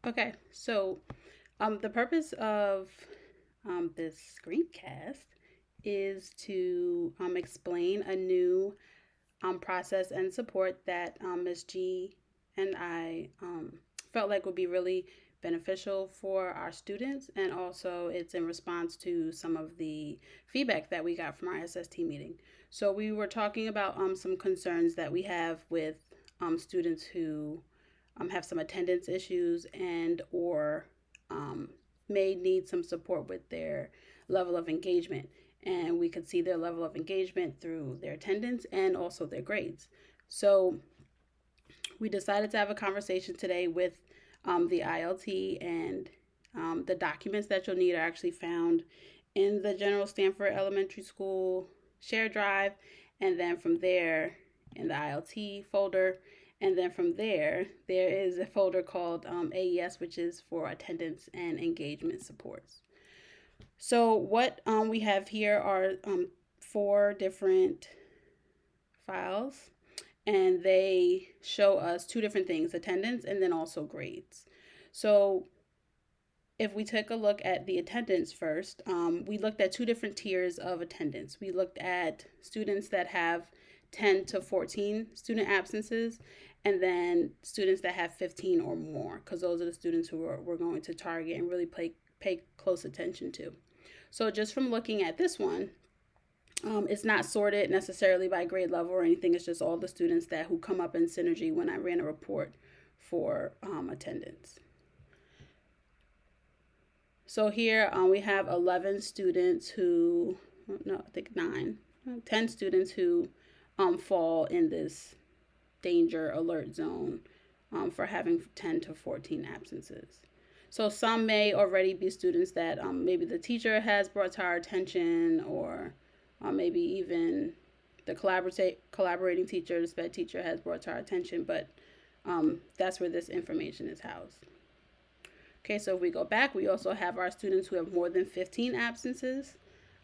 Okay, so the purpose of this screencast is to explain a new process and support that Ms. G and I felt like would be really beneficial for our students, and also it's in response to some of the feedback that we got from our SST meeting. So we were talking about some concerns that we have with students who have some attendance issues and or um, may need some support with their level of engagement. And we could see their level of engagement through their attendance and also their grades. So we decided to have a conversation today with the ILT, and the documents that you'll need are actually found in the General Stanford Elementary School share drive, and then from there in the ILT folder. And then from there is a folder called AES, which is for attendance and engagement supports. So what we have here are four different files, and they show us two different things: attendance and then also grades. So if we take a look at the attendance first, we looked at two different tiers of attendance. We looked at students that have 10 to 14 student absences, and then students that have 15 or more, because those are the students who we're going to target and really pay close attention to. So just from looking at this one, it's not sorted necessarily by grade level or anything. It's just all the students who come up in Synergy when I ran a report for attendance. So here we have 11 students who, no, I think 10 students who fall in this danger alert zone for having 10 to 14 absences. So some may already be students that maybe the teacher has brought to our attention, or maybe even the collaborating teacher, the SPED teacher, has brought to our attention, but that's where this information is housed. Okay, so if we go back, we also have our students who have more than 15 absences,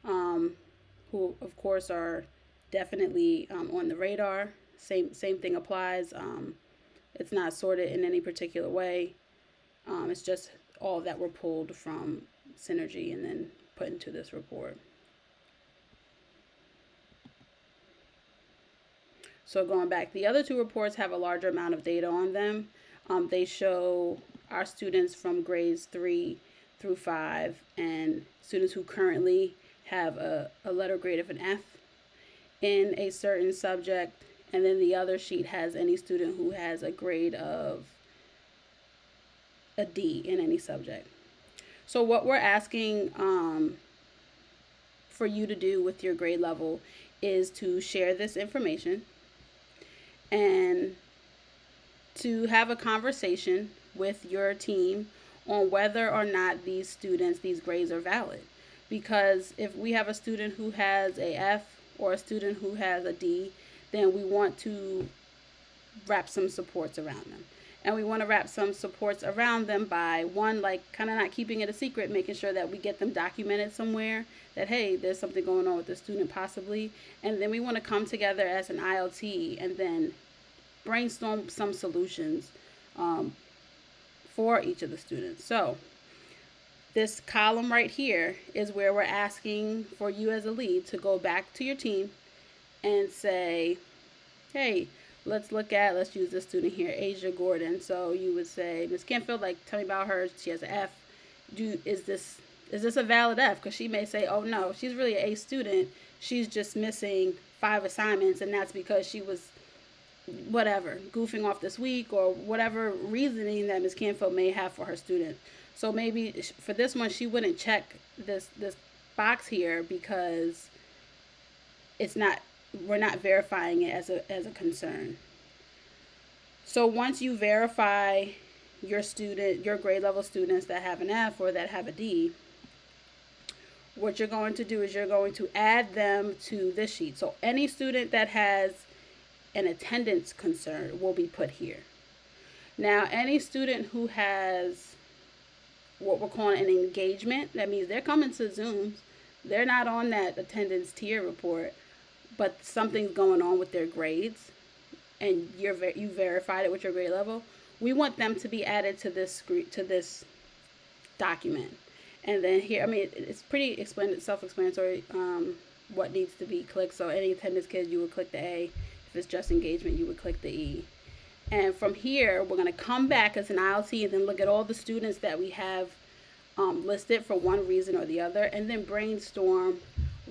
who of course are definitely on the radar. Same thing applies. It's not sorted in any particular way. It's just all that were pulled from Synergy and then put into this report. So going back, the other two reports have a larger amount of data on them. They show our students from grades 3 through 5 and students who currently have a letter grade of an F in a certain subject. And then the other sheet has any student who has a grade of a D in any subject. So what we're asking for you to do with your grade level is to share this information and to have a conversation with your team on whether or not these grades are valid. Because if we have a student who has a F or a student who has a D, then we want to wrap some supports around them. And we want to wrap some supports around them by, one, like kind of not keeping it a secret, making sure that we get them documented somewhere that, hey, there's something going on with the student possibly. And then we want to come together as an ILT and then brainstorm some solutions for each of the students. So this column right here is where we're asking for you as a lead to go back to your team and say, hey, let's use this student here, Asia Gordon. So you would say, Ms. Canfield, like, tell me about her. She has an F. Is this a valid F? Because she may say, oh no, she's really an A student. She's just missing 5 assignments, and that's because she was whatever, goofing off this week, or whatever reasoning that Ms. Canfield may have for her student. So maybe for this one, she wouldn't check this box here because we're not verifying it as a concern. So once you verify your grade level students that have an F or that have a D, what you're going to do is you're going to add them to this sheet. So any student that has an attendance concern will be put here. Now, any student who has what we're calling an engagement, that means they're coming to Zooms, they're not on that attendance tier report, but something's going on with their grades, and you verified it with your grade level, we want them to be added to this document. And then here, I mean, it's pretty self-explanatory what needs to be clicked. So any attendance kid, you would click the A. If it's just engagement, you would click the E. And from here, we're going to come back as an ILT and then look at all the students that we have listed for one reason or the other, and then brainstorm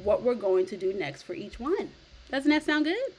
what we're going to do next for each one. Doesn't that sound good?